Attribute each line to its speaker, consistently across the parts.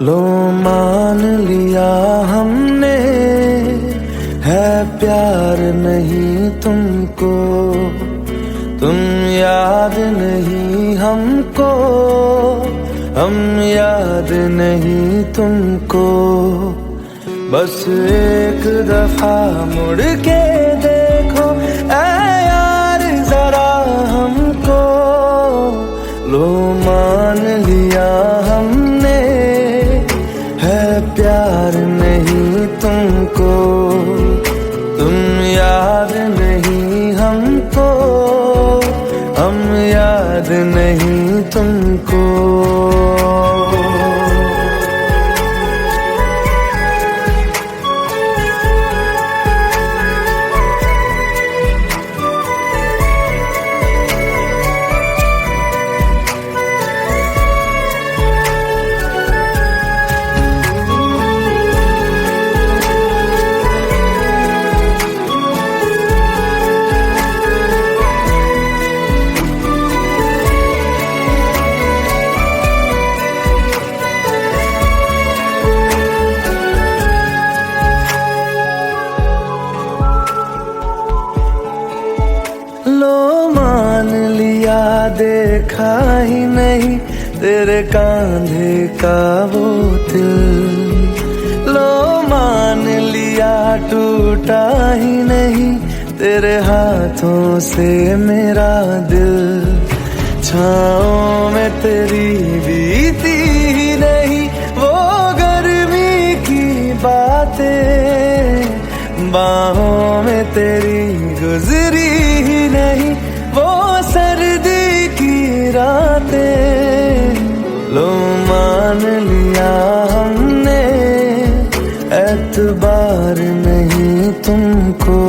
Speaker 1: लो मान लिया हमने, है प्यार नहीं तुमको, तुम याद नहीं हमको, हम याद नहीं तुमको। बस एक दफा मुड़ के देखो ऐ यार जरा हमको, लो मान लिया हमने, है प्यार नहीं तुमको, तुम याद नहीं हमको, हम याद नहीं तुमको। लो मान लिया देखा ही नहीं तेरे कांधे का वो दिल, लो मान लिया टूटा ही नहीं तेरे हाथों से मेरा दिल। छाँव में तेरी बीती ही नहीं वो गर्मी की बातें, बाहों में तेरी गुजरी ही नहीं वो सर्दी की रातें। लो मान लिया हमने, एतबार नहीं तुमको,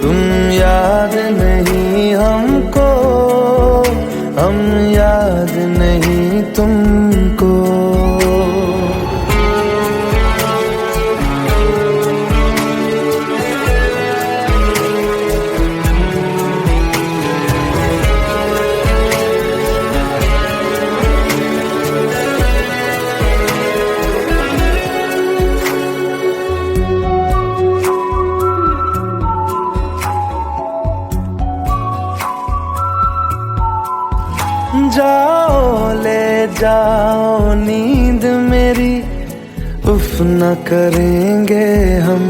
Speaker 1: तुम याद नहीं हमको, हम याद नहीं तुमको। जाओ ले जाओ नींद मेरी, उफ न करेंगे हम,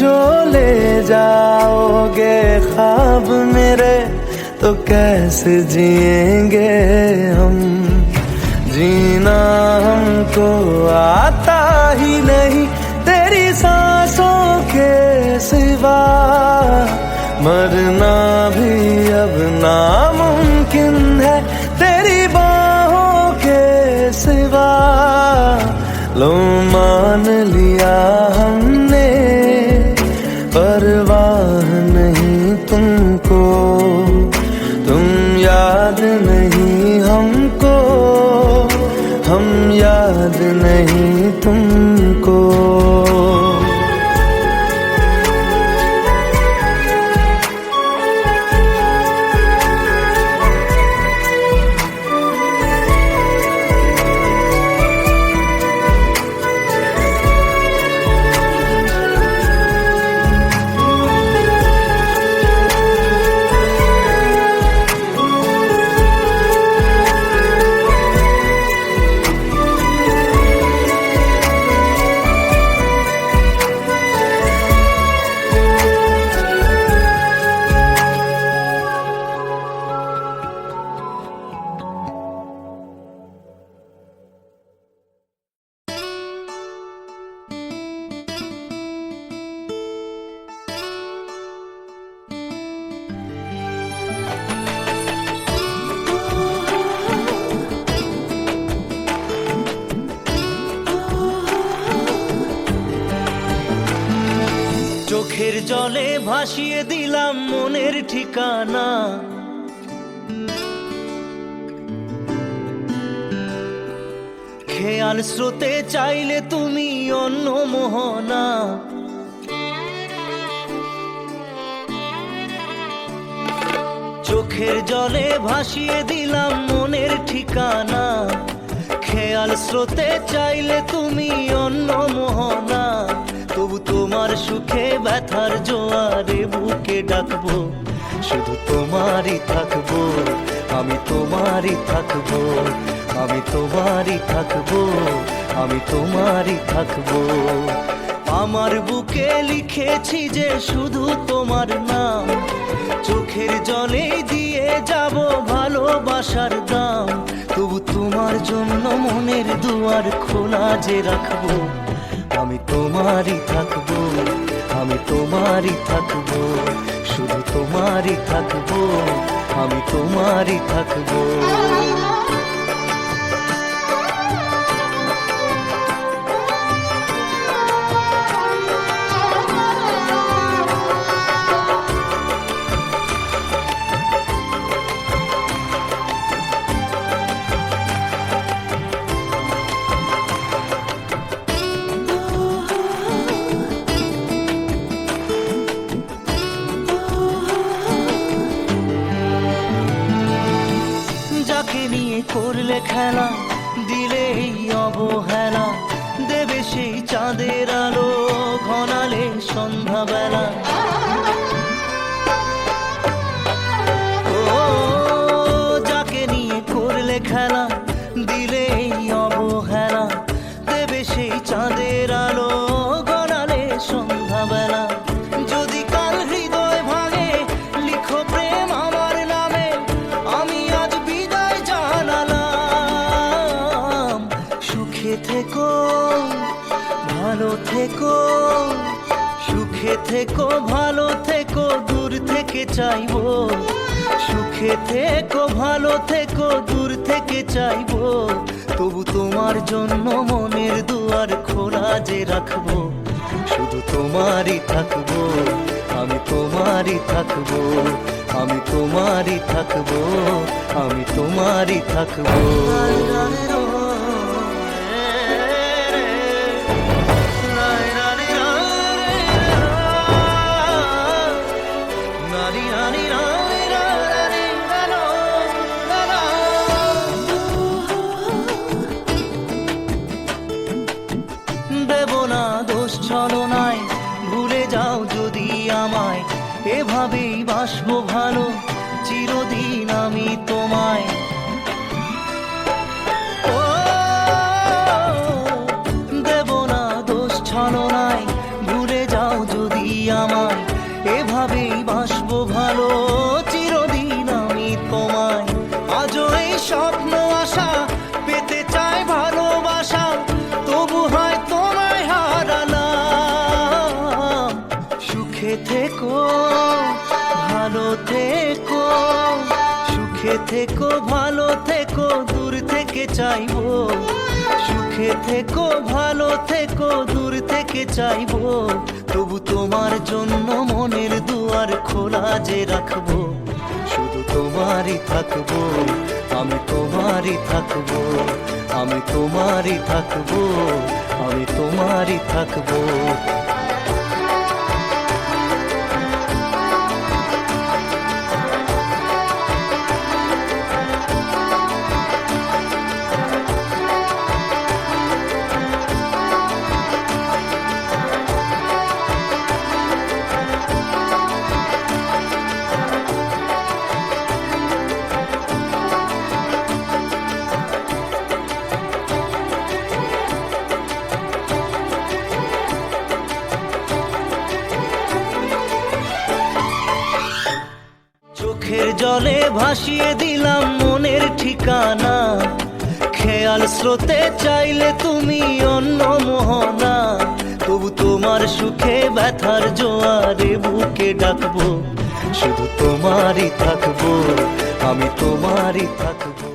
Speaker 1: जो ले जाओगे ख्वाब मेरे तो कैसे जिएंगे हम। जीना हमको आता ही नहीं तेरी सांसों के सिवा, मरना भी अब नामुमकिन है तेरी बाहों के सिवा। लो मान लिया हमने, परवाह नहीं तुमको, तुम याद नहीं हमको, हम याद नहीं तुमको।
Speaker 2: চোখের জলে ভাসিয়ে দিলাম মনের ঠিকানা, খেয়াল স্রোতে চাইলে তুমি অন্য মোহনা। চোখের জলে ভাসিয়ে দিলাম মনের ঠিকানা, খেয়াল স্রোতে চাইলে তুমি অন্য মোহনা, তবু তোমার সুখে ব্যথার জোয়ারে বুকে ডাকবো, শুধু তোমারই থাকবো, আমি তোমারই থাকবো, আমি তোমারই থাকবো, আমি তোমারই থাকবো। আমার বুকে লিখেছি যে শুধু তোমার নাম, চোখের জলে দিয়ে যাব ভালোবাসার দাম, তবু তোমার জন্য মনের দুয়ার খোলা যে রাখবো, আমি তোমারই থাকবো, আমি তোমারই থাকবো, শুধু তোমারই থাকবো, আমি তোমারই থাকবো। যাকে নিয়ে করলে খেলা, দিলে এই অবহেলা, দেবে সেই চাঁদের আলো ঘনালে সন্ধ্যাবেলা। ও যাকে নিয়ে করলে খেলা, দিলে এই অবহেলা, দেবে সেই চাঁদের আলো ঘনালে সন্ধ্যাবেলা। যদি কাল হৃদয় ভাঙে লিখো প্রেম আমার নামে, আমি আজ বিদায় জানালাম। সুখে থেকো ভালো থেকো, সুখে থেকো ভালো থেকো, দূর থেকে চাইবো, সুখে থেকো ভালো থেকো, দূর থেকে চাইবো, তবু তোমার জন্য মনের দুয়ার খোলা যে রাখবো, শুধু তোমারই থাকবো, আমি তোমারই থাকবো, আমি তোমারই থাকবো, আমি তোমারই থাকবো। দেব না দোষ ছলনায়, ভুলে যাও যদি আমায়, এভাবেই বাসবো ভালো চিরদিন আমি তোমায়। ও দেব না দোষ ছলনায়, ভুলে যাও যদি আমায়, এভাবেই বাসবো ভালো চিরদিন আমি তোমায়। আজও এই স্বপ্ন আশা পেতে চাই ভালোবাসা, তবু হয় তোমায় হারালাম। সুখে থেকো ভালো থেকো, সুখে থেকো ভালো থেকো, দূর থেকে চাইবো, সুখে থেকো ভালো থেকো, দূর থেকে চাইবো, তবু তোমার জন্য মনের দুয়ার খোলা যে রাখবো, শুধু তোমারই থাকবো, আমি তোমারই থাকবো, আমি তোমারই থাকবো, আমি তোমারই থাকবো। চোখের জলে ভাসিয়ে দিলাম মনের ঠিকানা, খেয়াল স্রোতে চাইলে তুমি অন্য মোহনা, তবু তোমার সুখে ব্যথার জোয়ারে বুকে ডাকবো, শুধু তোমারই থাকবো, আমি তোমারই থাকবো।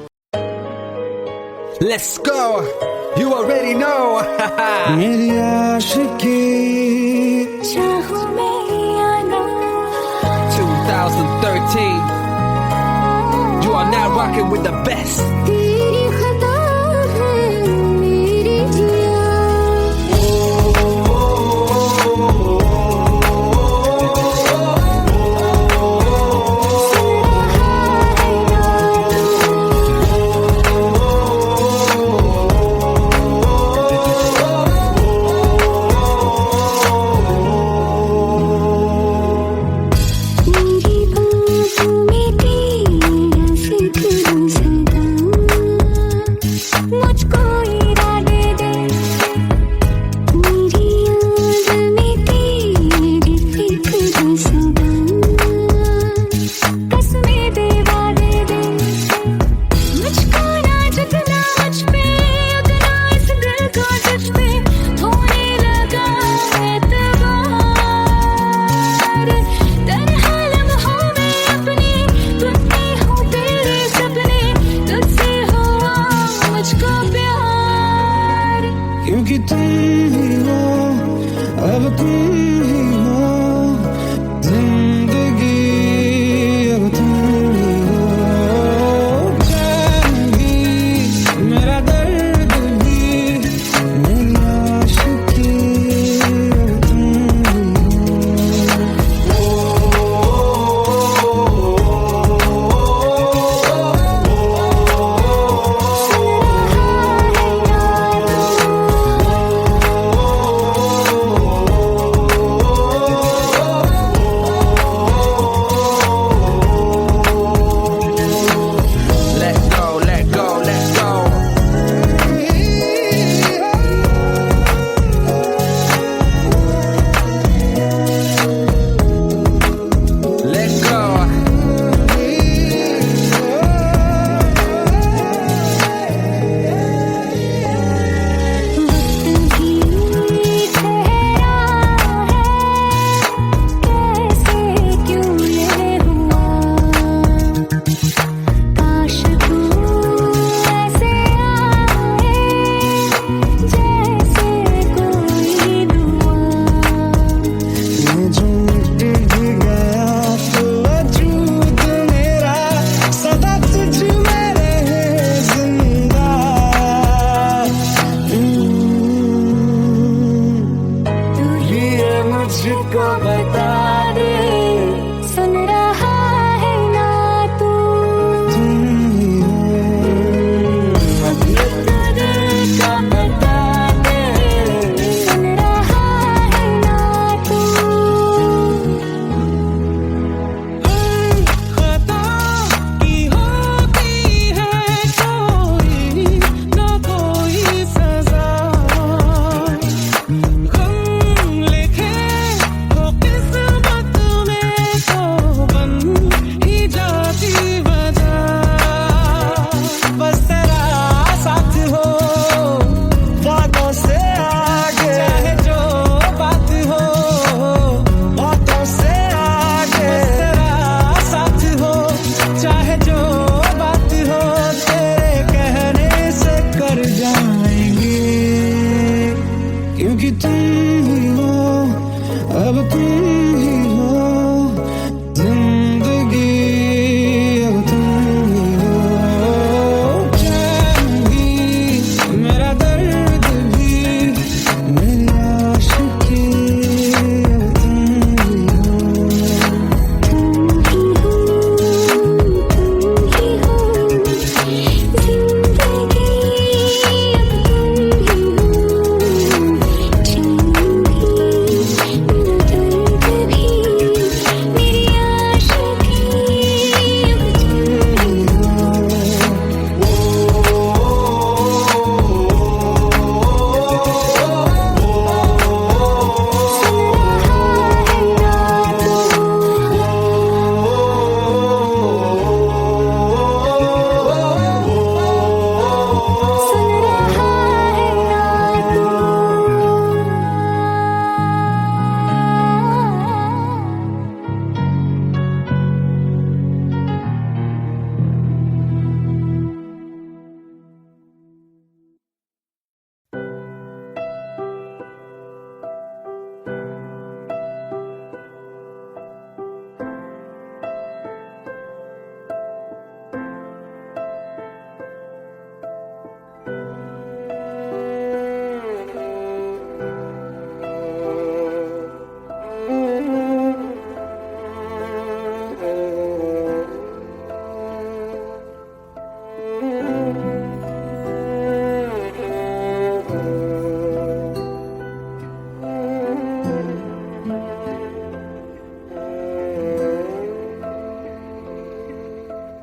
Speaker 3: Let's go, you already know.
Speaker 1: मेरी आशिकी
Speaker 3: 2013, you are now rocking with the best.
Speaker 4: तेरी खता है मेरी जिया,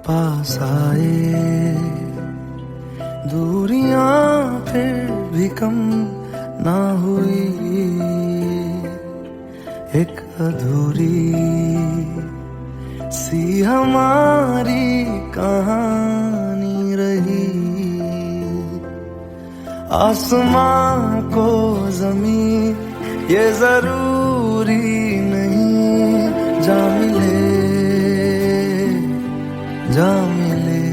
Speaker 1: पास आए, दूरियां फिर भी कम ना हुई, एक अधूरी सी हमारी कहानी रही। आसमां को जमीन ये जरूरी नहीं, जा मिले जा मिले।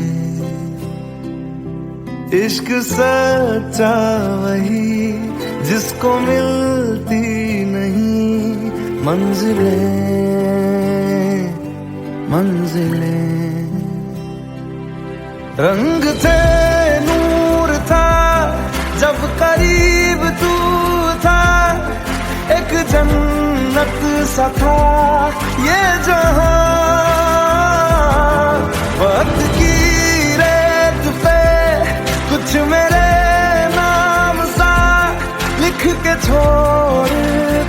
Speaker 1: इश्क सच्चा वही जिसको मिलती नहीं मंजिलें मंजिलें। रंग थे नूर था जब करीब तू था, एक जन्नत सा था ये जहां। वक्त की रेत पे कुछ मेरे नाम सा लिख के छोड़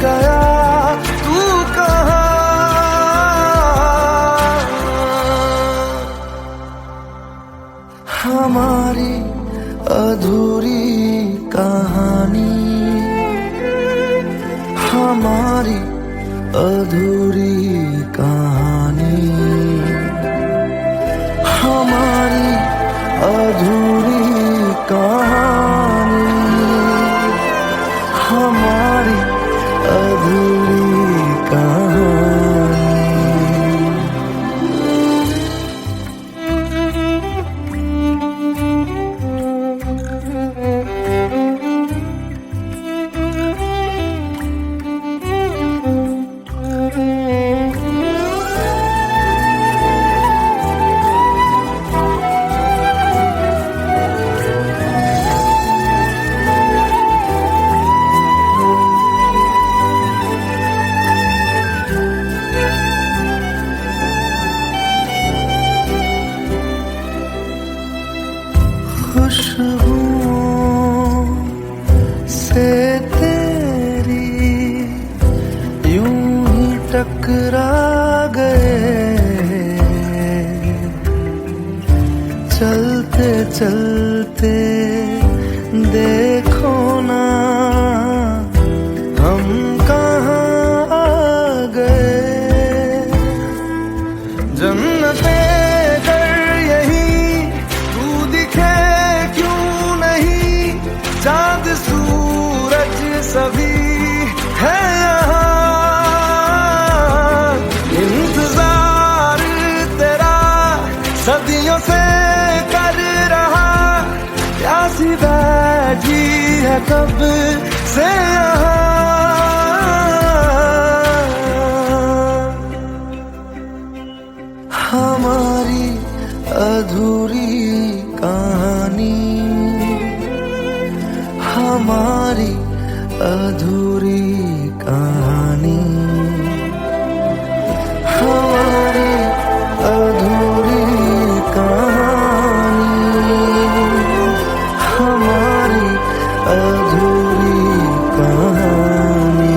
Speaker 1: गया, तू कहाँ? हमारी अधूरी कहानी, हमारी अधूरी कहानी, हमारी अधूरी कहानी, हमारी अधूरी कहानी। खुशबुओं से तेरी यूं ही टकरा गए, चलते चलते देखो ना हम कहाँ आ गए। जन्नते चांद सूरज सभी है यहाँ, इंतजार तेरा सदियों से कर रहा, प्यासी बैठी है कब से यहाँ। हमारी अधूरी कहानी, हमारी अधूरी कहानी, हमारी अधूरी कहानी, हमारी अधूरी कहानी।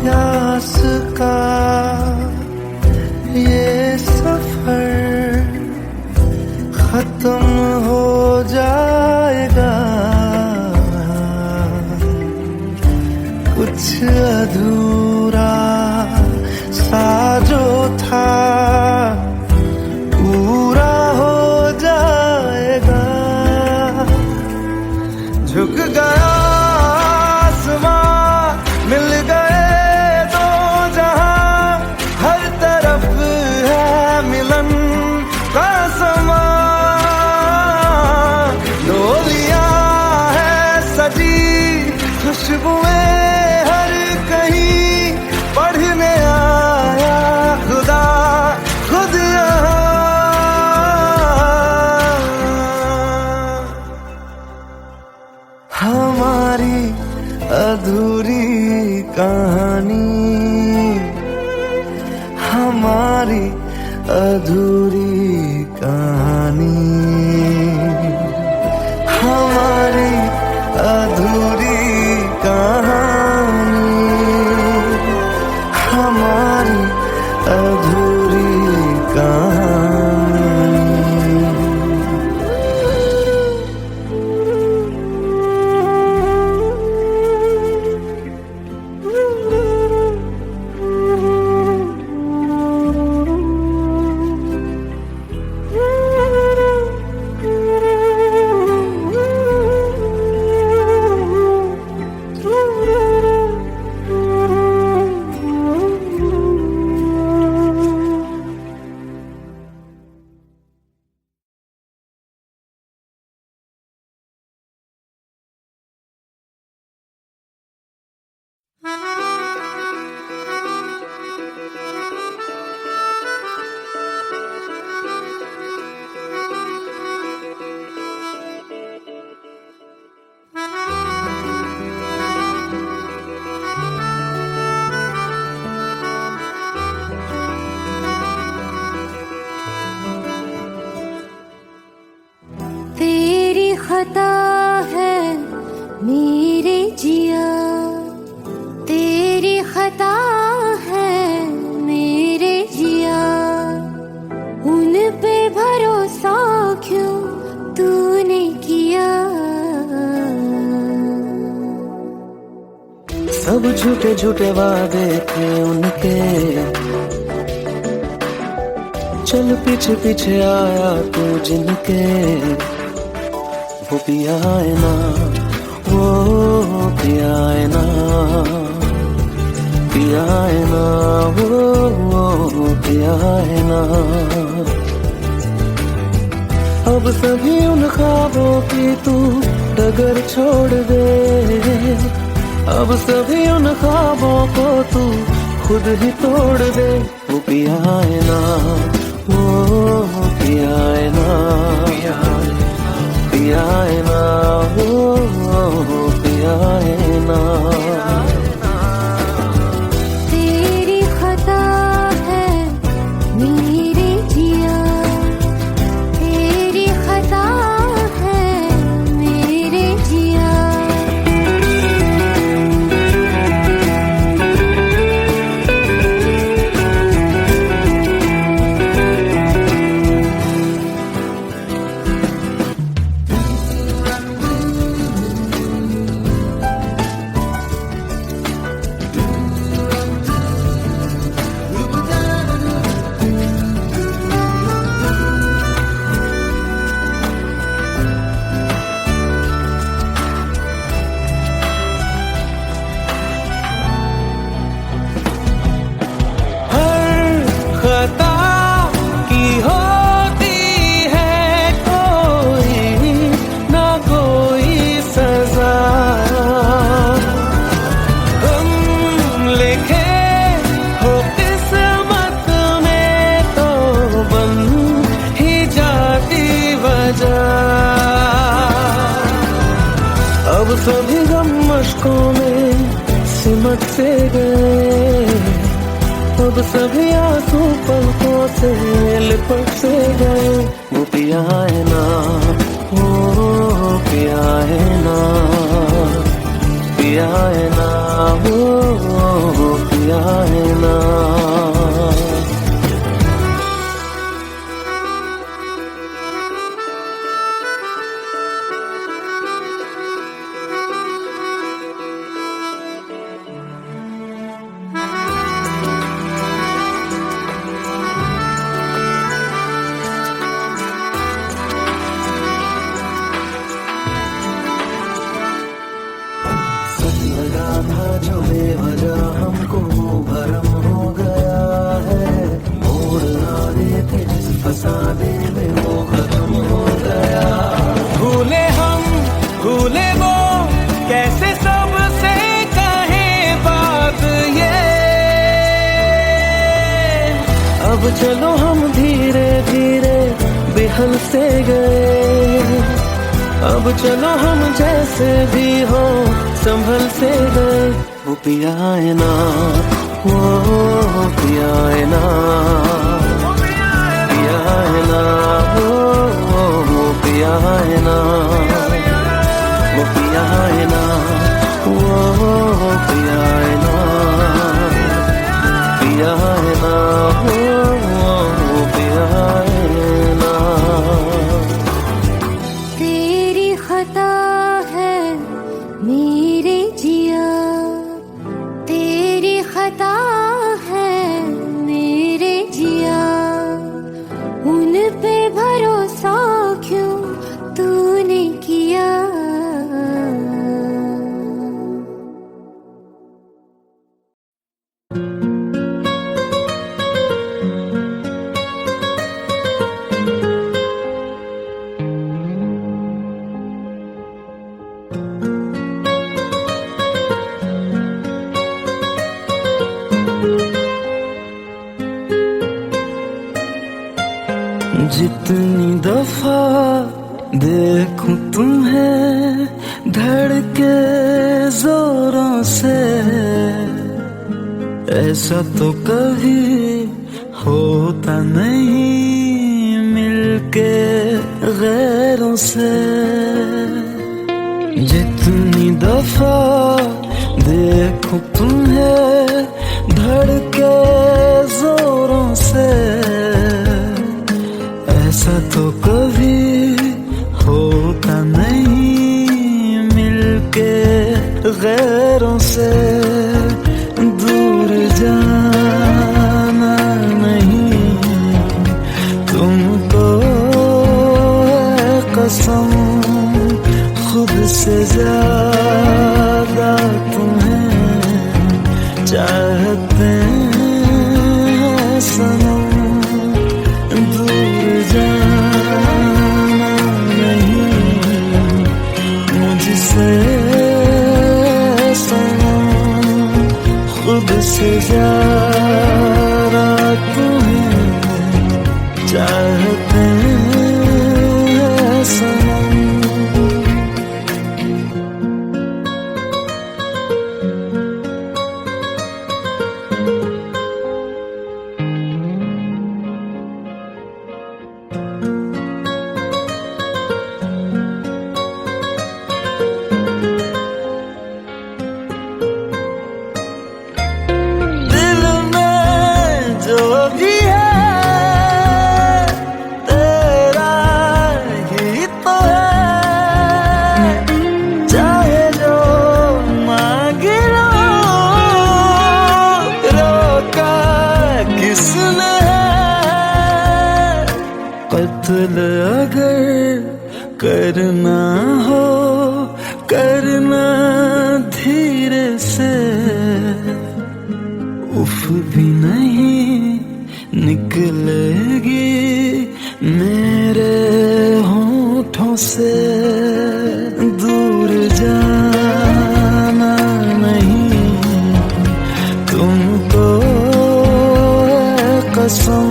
Speaker 1: प्यास का ये सफर खत्म हो जाएगा, कुछ अधूरा सा जो था पूरा हो जाएगा। झुक गया आसमां, मिल गए दो जहां, हर तरफ है मिलन का समा। डोलियां है सजी खुशबुएं हर कहीं, पढ़ने आया खुदा खुद यहाँ।
Speaker 4: खता है मेरे जिया, तेरी खता है मेरे जिया, उन पे भरोसा क्यों तूने किया।
Speaker 1: सब झूठे झूठे वादे थे उनके, चल पीछे पीछे आया तू जिनके, वो पिया है ना, वो पिया है ना, पिया है ना, वो पिया है ना। अब सभी उन ख्वाबों की तू डगर छोड़ दे, अब सभी उन ख्वाबों को तू खुद ही तोड़ दे। वो पिया है ना, वो पिया है ना, पिया है ना, वो पिया है ना।
Speaker 4: तेरी खता है मेरे जिया, तेरी खता है मेरे जिया।
Speaker 1: खता की होती है कोई ना कोई सजा, हम लिखे हो किस्मत में तो बन ही जाती वजह। अब सभी गम मशकों में सिमट से गए, अब सभी आंसू पलकों से लिपट से गए। वो पिया है ना, वो पिया है ना, पिया है ना, वो पिया है ना। लगा था जो बेवजह हमको भरम हो गया है, मोड़ आने थे जिस फसाने में वो खत्म हो गया। भूले हम भूले वो कैसे सबसे कहे बात ये, अब चलो हम धीरे धीरे बेहल से गए, अब चलो हम जैसे भी हो संभल से गए। वो पिया है ना, वो पिया है ना, पिया है ना, वो पिया है ना, वो पिया है ना, वो पिया है ना, पिया है ना, वो पिया है ना।
Speaker 4: तेरी खता है मेरे जिया, तेरी खता है मेरे जिया, उन पे भरोसा क्यों तूने किया।
Speaker 1: जितनी दफा देखूं तुम्हें धड़के जोरों से, ऐसा तो कभी होता नहीं मिलके गैरों से। जितनी दफा देखो तुम्हें धड़के जोरों से, ऐसा तो कभी होता नहीं मिलके गैरों से। दूर जाना नहीं तुमको है कसम, खुद से ज्यादा तुम्हें चाहते हैं सनम। दूर जाना नहीं मुझसे सनम, खुद से ज्यादा तुम्हें चाहते हैं सनम। कत्ल अगर करना हो करना धीरे से, उफ भी नहीं निकलेगी मेरे होठों से। दूर जाना नहीं तुमको है कसम,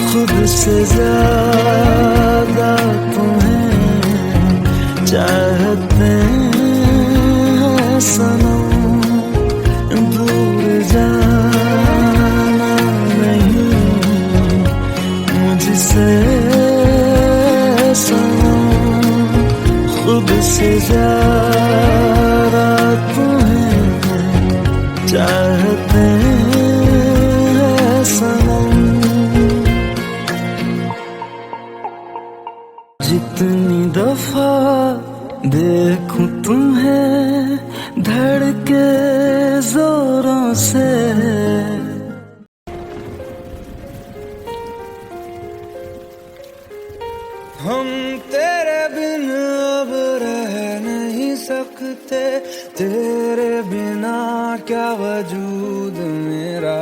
Speaker 1: खुद से ज्यादा तुम्हें चाहते हैं सनम। दूर जाना नहीं मुझसे सनम, खुद से ज्यादा तुम्हें चाहते हैं सनम। जितनी दफा देखूं तुम्हें धड़के जोरों से,
Speaker 2: हम तेरे बिन अब रह नहीं सकते, तेरे बिना क्या वजूद मेरा।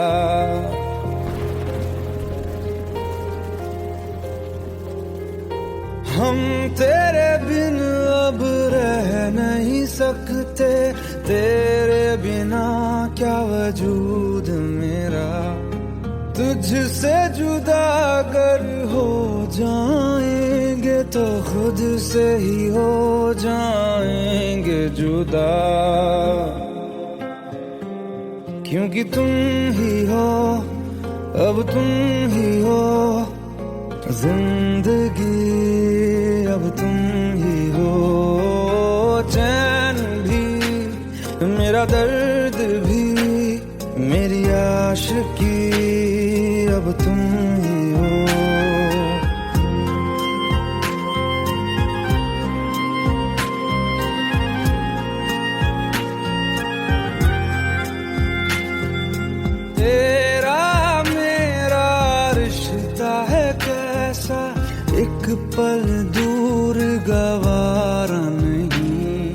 Speaker 2: हम तेरे बिन अब रह नहीं सकते, तेरे बिना क्या वजूद मेरा। तुझसे जुदा अगर हो जाएंगे तो खुद से ही हो जाएंगे जुदा, क्योंकि तुम ही हो अब तुम ही हो जिंदगी, अब तुम ही हो चैन भी मेरा दर्द भी मेरी आशिकी, अब तुम ही हो। तेरा मेरा रिश्ता है कैसा, एक पल दूर गवारा नहीं।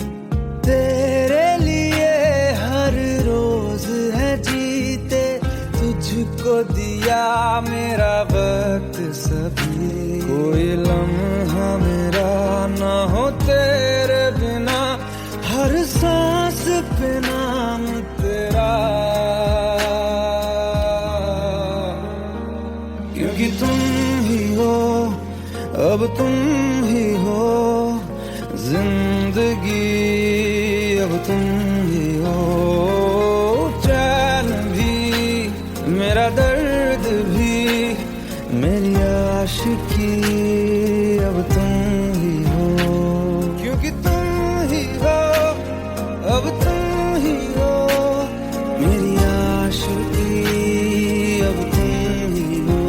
Speaker 2: तेरे लिए हर रोज है जीते, तुझको दिया मेरा वक्त सभी। कोई लम्हा मेरा ना हो तेरे बिना, हर सांस पे नाम तेरा, क्योंकि तुम ही हो अब तुम ही हो जिंदगी, अब तुम ही हो चैन भी मेरा दर्द भी मेरी आशिकी, अब तुम ही हो, क्योंकि तुम ही हो, अब तुम ही हो मेरी आशिकी, अब तुम ही हो।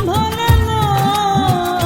Speaker 5: भोलेनाथ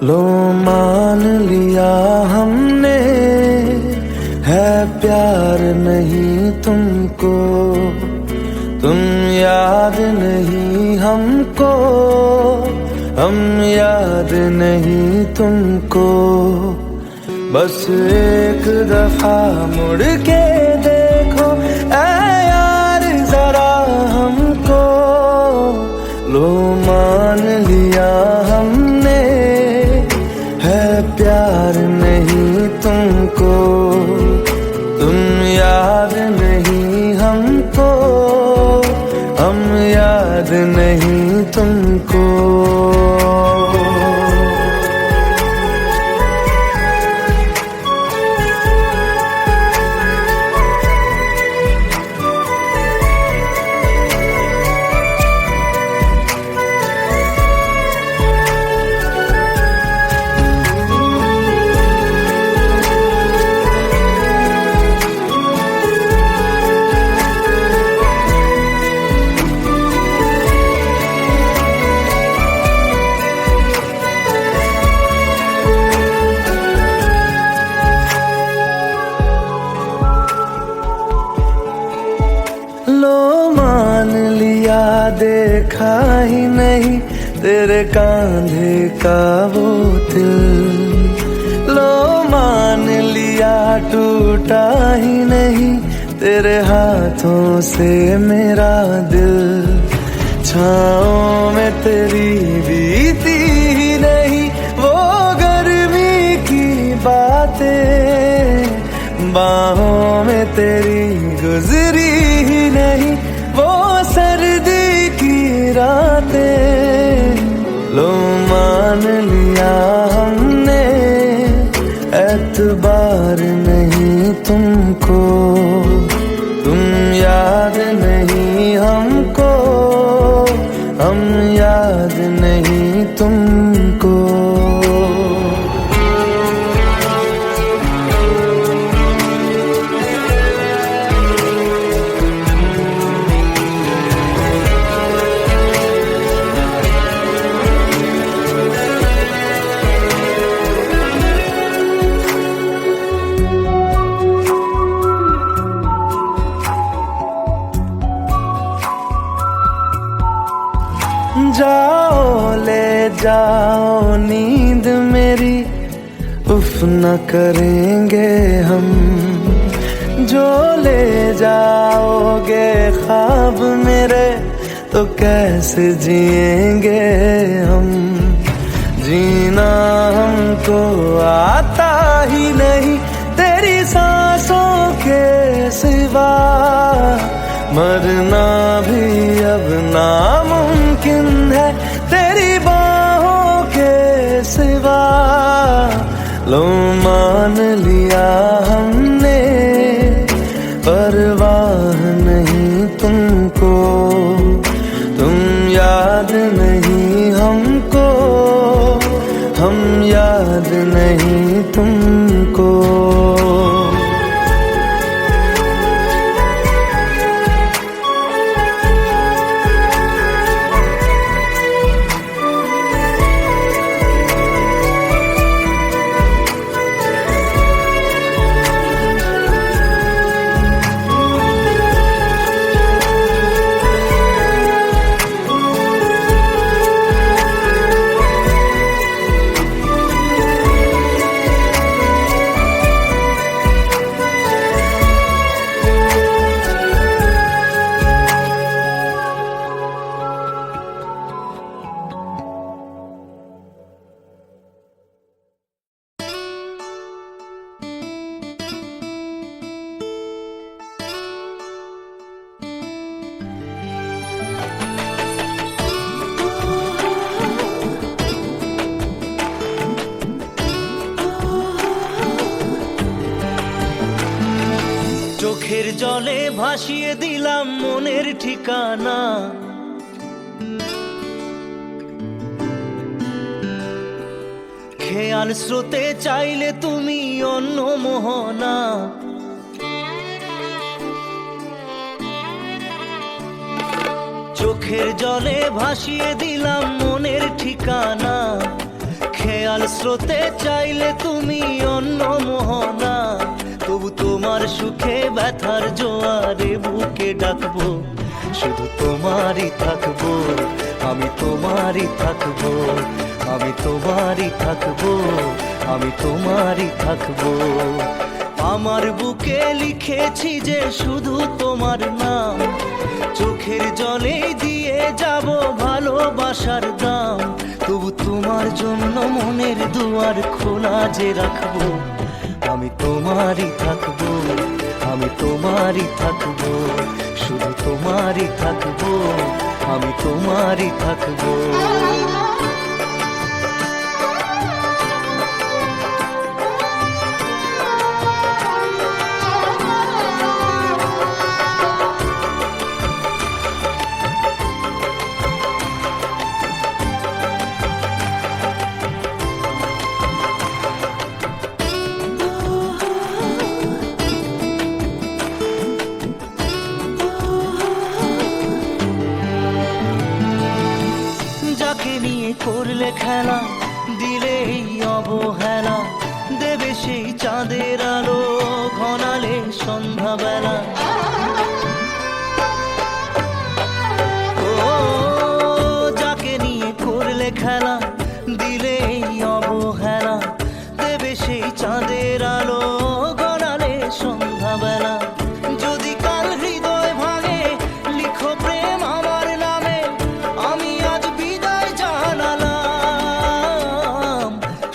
Speaker 1: लो मान लिया हमने है प्यार नहीं तुमको, तुम याद नहीं हमको, हम याद नहीं तुमको। बस एक दफा मुड़ के देखो ऐ यार जरा हमको, लो मान लिया हमने है प्यार नहीं तुमको, तुम याद नहीं हमको, हम याद नहीं तुमको। लो मान लिया देखा ही नहीं तेरे कांधे का वो दिल, लो मान लिया टूटा ही नहीं तेरे हाथों से मेरा दिल। छाँव में तेरी बीती ही नहीं वो गर्मी की बातें, बाहों में तेरी गुजरी ही नहीं वो सर्दी की रातें। लो मान लिया हमने एतबार नहीं तुमको, तुम याद नहीं हमको, हम याद नहीं तुमको। जाओ ले जाओ नींद मेरी, उफ न करेंगे हम, जो ले जाओगे ख्वाब मेरे तो कैसे जिएंगे हम। जीना हमको आता ही नहीं तेरी सांसों के सिवा, मरना भी अब नामुमकिन है तेरी बाहों के सिवा। लो मान लिया हमने परवाह नहीं तुमको, तुम याद नहीं हमको, हम याद नहीं तुमको।
Speaker 5: চোখের জলে ভাসিয়ে দিলাম মনের ঠিকানা, খেয়াল স্রোতে চাইলে তুমি অন্য মোহনা। চোখের জলে ভাসিয়ে দিলাম মনের ঠিকানা, খেয়াল স্রোতে চাইলে তুমি অন্য মোহনা, তবু তোমার সুখে ব্যথার জোয়ারে বুকে ডাকবো, শুধু তোমারই থাকবো, আমি তোমারই থাকবো, আমি তোমারই থাকবো, আমি তোমারই থাকবো। আমার বুকে লিখেছি যে শুধু তোমার নাম, চোখের জলে দিয়ে যাব ভালোবাসার দাম, তবু তোমার জন্য মনের দুয়ার খোলা যে রাখবো, আমি তোমারই থাকবো, আমি তোমারই থাকবো, শুধু তোমারই থাকবো, আমি তোমারই থাকবো। যাকে নিয়ে করলে খেলা, দিলে এই অবহেলা, দেবে সেই চাঁদের আলো ঘনালে সন্ধ্যাবেলা। ও যাকে নিয়ে করলে খেলা, দিলে এই অবহেলা, দেবে সেই চাঁদের আলো ঘনালে সন্ধ্যাবেলা। যদি কাল হৃদয় ভাঙে লিখো প্রেম আমার নামে, আমি আজ বিদায় জানালাম।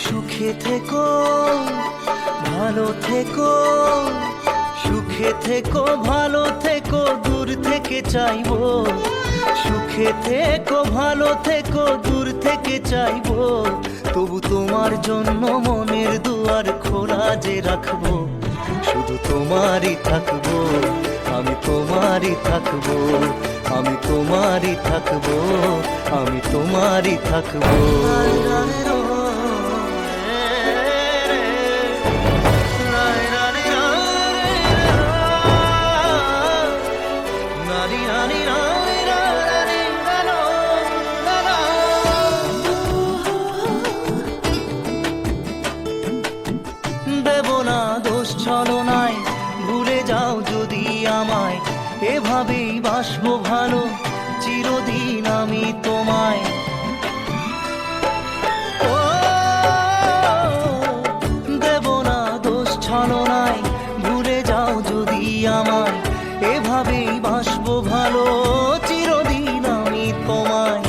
Speaker 5: সুখে থেকো ভালো থেকো, সুখে থেকো ভালো থেকো, দূর থেকে চাইবো, সুখে থেকো ভালো থেকো, দূর থেকে চাইবো, তবু তোমার জন্য মনের দুয়ার খোলা যে রাখবো, শুধু তোমারই থাকবো, আমি তোমারই থাকবো, আমি তোমারই থাকবো, আমি তোমারই থাকবো। দেব না দোষ ছলনায়, ভুলে যাও যদি আমায়, এভাবেই বাসবো ভালো চিরদিন আমি তোমায়। ও দেব না দোষ ছলনায়, ভুলে যাও যদি আমায়, এভাবেই বাসবো ভালো চিরদিন আমি তোমায়।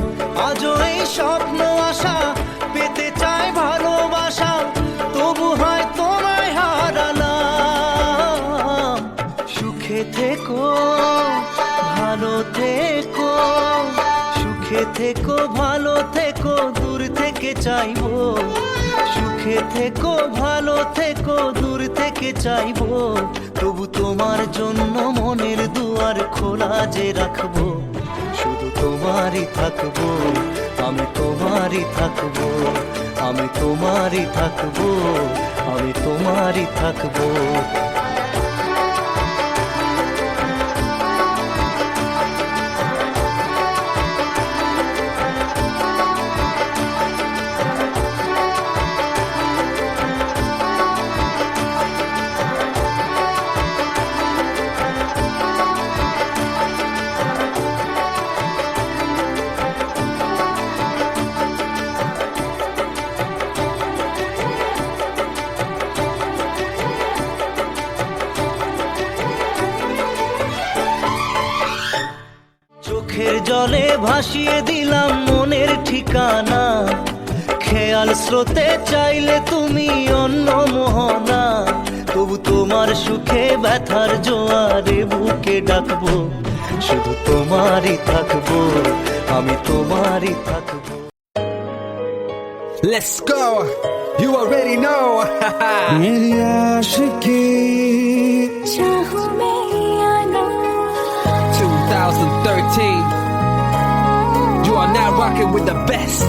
Speaker 5: আজও এই স্বপ্ন আশা পেতে চাই ভালোবাসা, তবু হয় তোমায় হারালাম। সুখে থেকো ভালো থেকো, সুখে থেকো ভালো থেকো, দূর থেকে চাইবো, সুখে থেকো ভালো থেকো, দূর থেকে চাইবো, তবু তোমার জন্য মনের দুয়ার খোলা যে রাখবো, শুধু তোমারই থাকবো, আমি তোমারই থাকবো, আমি তোমারই থাকবো, আমি তোমারই থাকবো। চোখের জলে ভাসিয়ে দিলাম মনের ঠিকানা, খেয়াল স্রোতে চাইলে তুমি অন্য মোহনা, তবু তোমার সুখে ব্যথার জোয়ারে বুকে ডাকবো, শুধু তোমারই থাকবো, আমি তোমারই থাকবো।
Speaker 3: Let's go. You already know.
Speaker 2: मेरी आशिकी
Speaker 4: चाहूं मैं या ना,
Speaker 3: 2013. You are now rocking with the best.